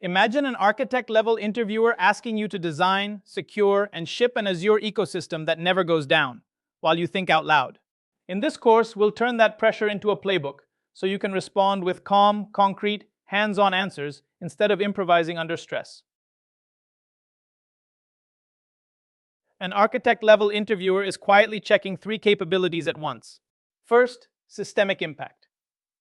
Imagine an architect-level interviewer asking you to design, secure, and ship an Azure ecosystem that never goes down, while you think out loud. In this course, we'll turn that pressure into a playbook, so you can respond with calm, concrete, hands-on answers instead of improvising under stress. An architect-level interviewer is quietly checking three capabilities at once. First, systemic impact.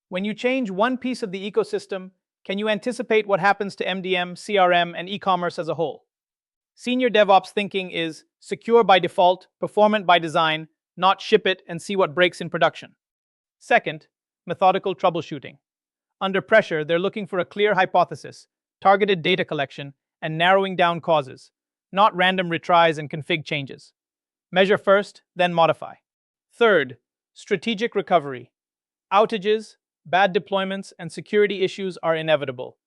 When you change one piece of the ecosystem, can you anticipate what happens to MDM, CRM, and e-commerce as a whole? Senior DevOps thinking is secure by default, performant by design, not ship it and see what breaks in production. Second, methodical troubleshooting. Under pressure, they're looking for a clear hypothesis, targeted data collection, and narrowing down causes, not random retries and config changes. Measure first, then modify. Third, strategic recovery. Outages, bad deployments, and security issues are inevitable.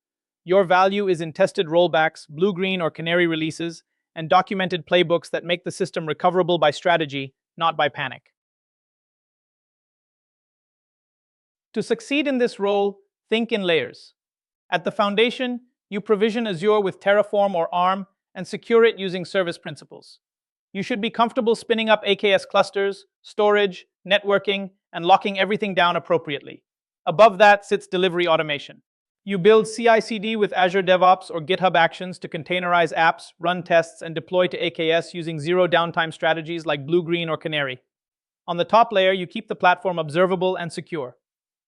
Your value is in tested rollbacks, blue-green or canary releases, and documented playbooks that make the system recoverable by strategy, not by panic. To succeed in this role, think in layers. At the foundation, you provision Azure with Terraform or ARM and secure it using service principles. You should be comfortable spinning up AKS clusters, storage, networking, and locking everything down appropriately. Above that sits delivery automation. You build CI/CD with Azure DevOps or GitHub Actions to containerize apps, run tests, and deploy to AKS using zero-downtime strategies like blue-green or canary. On the top layer, you keep the platform observable and secure.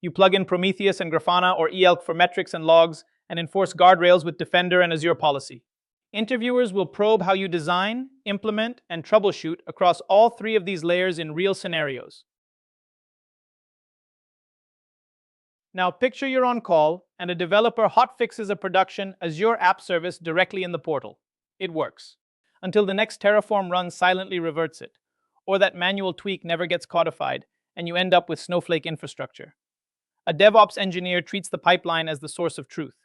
You plug in Prometheus and Grafana or ELK for metrics and logs, and enforce guardrails with Defender and Azure Policy. Interviewers will probe how you design, implement, and troubleshoot across all three of these layers in real scenarios. Now picture you're on call, and a developer hotfixes a production Azure app service directly in the portal. It works, until the next Terraform run silently reverts it, or that manual tweak never gets codified, and you end up with Snowflake infrastructure. A DevOps engineer treats the pipeline as the source of truth.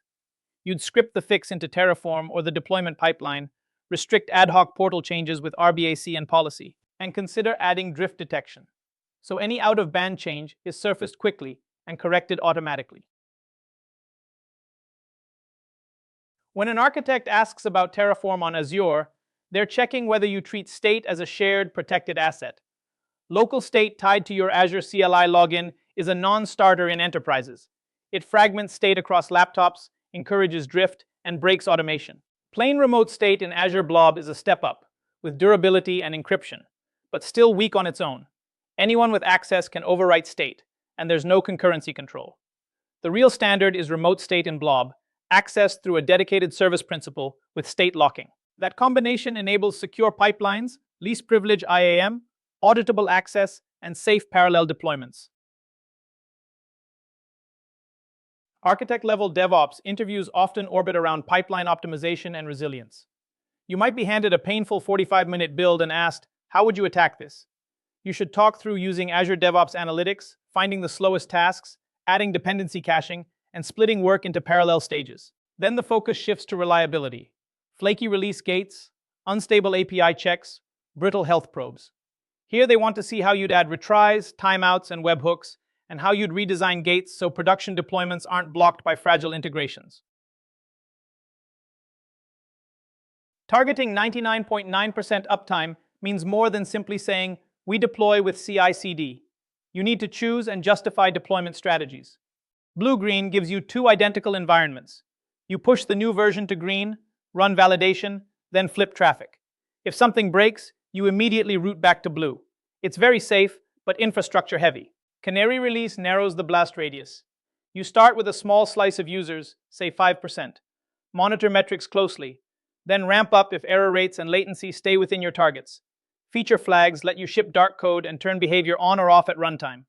You'd script the fix into Terraform or the deployment pipeline, restrict ad hoc portal changes with RBAC and policy, and consider adding drift detection, so any out-of-band change is surfaced quickly and corrected automatically. When an architect asks about Terraform on Azure, they're checking whether you treat state as a shared, protected asset. Local state tied to your Azure CLI login is a non-starter in enterprises. It fragments state across laptops, encourages drift, and breaks automation. Plain remote state in Azure Blob is a step up, with durability and encryption, but still weak on its own. Anyone with access can overwrite state, and there's no concurrency control. The real standard is remote state in Blob, accessed through a dedicated service principal with state locking. That combination enables secure pipelines, least privilege IAM, auditable access, and safe parallel deployments. Architect-level DevOps interviews often orbit around pipeline optimization and resilience. You might be handed a painful 45-minute build and asked, how would you attack this? You should talk through using Azure DevOps Analytics, finding the slowest tasks, adding dependency caching, and splitting work into parallel stages. Then the focus shifts to reliability. Flaky release gates, unstable API checks, brittle health probes. Here they want to see how you'd add retries, timeouts, and webhooks, and how you'd redesign gates so production deployments aren't blocked by fragile integrations. Targeting 99.9% uptime means more than simply saying, we deploy with CI/CD. You need to choose and justify deployment strategies. Blue-green gives you two identical environments. You push the new version to green, run validation, then flip traffic. If something breaks, you immediately route back to blue. It's very safe, but infrastructure heavy. Canary release narrows the blast radius. You start with a small slice of users, say 5%. Monitor metrics closely, then ramp up if error rates and latency stay within your targets. Feature flags let you ship dark code and turn behavior on or off at runtime.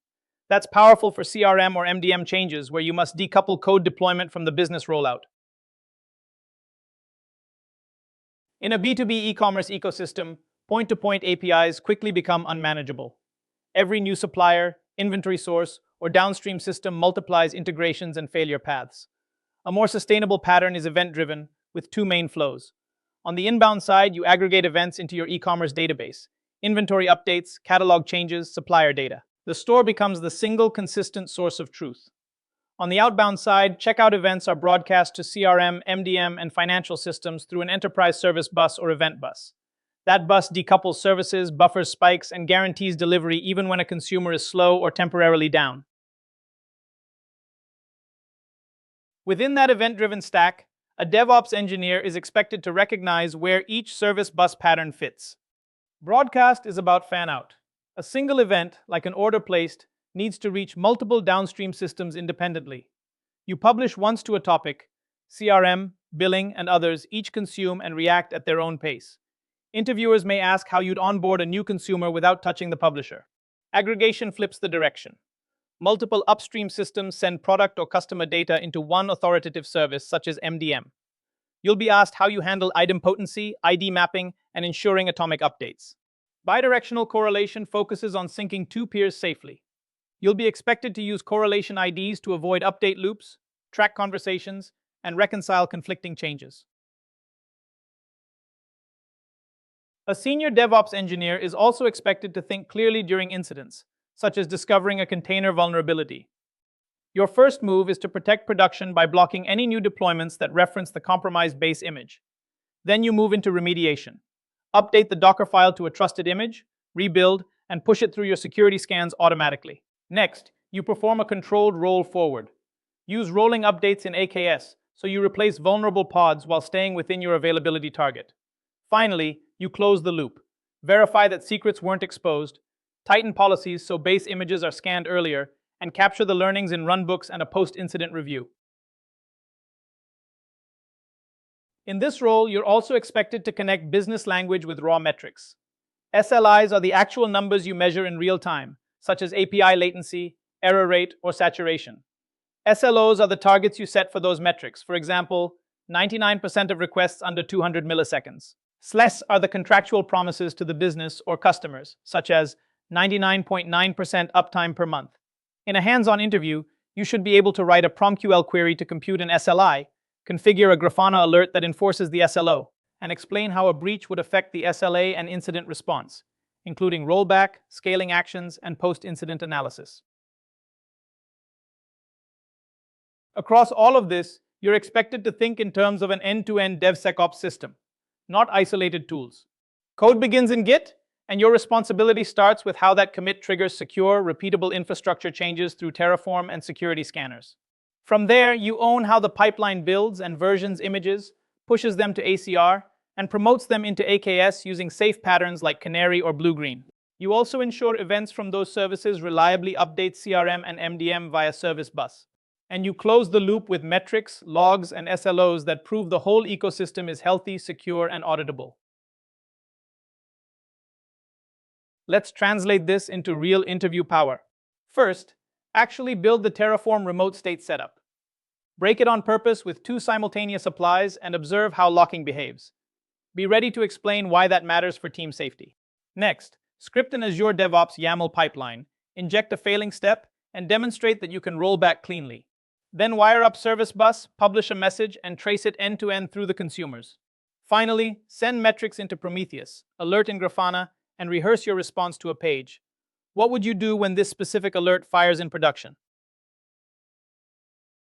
That's powerful for CRM or MDM changes where you must decouple code deployment from the business rollout. In a B2B e-commerce ecosystem, point-to-point APIs quickly become unmanageable. Every new supplier, inventory source, or downstream system multiplies integrations and failure paths. A more sustainable pattern is event-driven, with two main flows. On the inbound side, you aggregate events into your e-commerce database, inventory updates, catalog changes, supplier data. The store becomes the single consistent source of truth. On the outbound side, checkout events are broadcast to CRM, MDM, and financial systems through an enterprise service bus or event bus. That bus decouples services, buffers spikes, and guarantees delivery even when a consumer is slow or temporarily down. Within that event-driven stack, a DevOps engineer is expected to recognize where each service bus pattern fits. Broadcast is about fan-out. A single event, like an order placed, needs to reach multiple downstream systems independently. You publish once to a topic. CRM, billing, and others each consume and react at their own pace. Interviewers may ask how you'd onboard a new consumer without touching the publisher. Aggregation flips the direction. Multiple upstream systems send product or customer data into one authoritative service, such as MDM. You'll be asked how you handle item potency, ID mapping, and ensuring atomic updates. Bidirectional correlation focuses on syncing two peers safely. You'll be expected to use correlation IDs to avoid update loops, track conversations, and reconcile conflicting changes. A senior DevOps engineer is also expected to think clearly during incidents, such as discovering a container vulnerability. Your first move is to protect production by blocking any new deployments that reference the compromised base image. Then you move into remediation. Update the Docker file to a trusted image, rebuild, and push it through your security scans automatically. Next, you perform a controlled roll forward. Use rolling updates in AKS so you replace vulnerable pods while staying within your availability target. Finally, you close the loop. Verify that secrets weren't exposed, tighten policies so base images are scanned earlier, and capture the learnings in runbooks and a post-incident review. In this role, you're also expected to connect business language with raw metrics. SLIs are the actual numbers you measure in real time, such as API latency, error rate, or saturation. SLOs are the targets you set for those metrics. For example, 99% of requests under 200 milliseconds. SLES are the contractual promises to the business or customers, such as 99.9% uptime per month. In a hands-on interview, you should be able to write a PromQL query to compute an SLI, configure a Grafana alert that enforces the SLO, and explain how a breach would affect the SLA and incident response, including rollback, scaling actions, and post-incident analysis. Across all of this, you're expected to think in terms of an end-to-end DevSecOps system, not isolated tools. Code begins in Git, and your responsibility starts with how that commit triggers secure, repeatable infrastructure changes through Terraform and security scanners. From there, you own how the pipeline builds and versions images, pushes them to ACR, and promotes them into AKS using safe patterns like Canary or Blue-Green. You also ensure events from those services reliably update CRM and MDM via service bus. And you close the loop with metrics, logs, and SLOs that prove the whole ecosystem is healthy, secure, and auditable. Let's translate this into real interview power. First, actually build the Terraform remote state setup. Break it on purpose with 2 simultaneous applies and observe how locking behaves. Be ready to explain why that matters for team safety. Next, script an Azure DevOps YAML pipeline, inject a failing step, and demonstrate that you can roll back cleanly. Then wire up service bus, publish a message, and trace it end-to-end through the consumers. Finally, send metrics into Prometheus, alert in Grafana, and rehearse your response to a page. What would you do when this specific alert fires in production?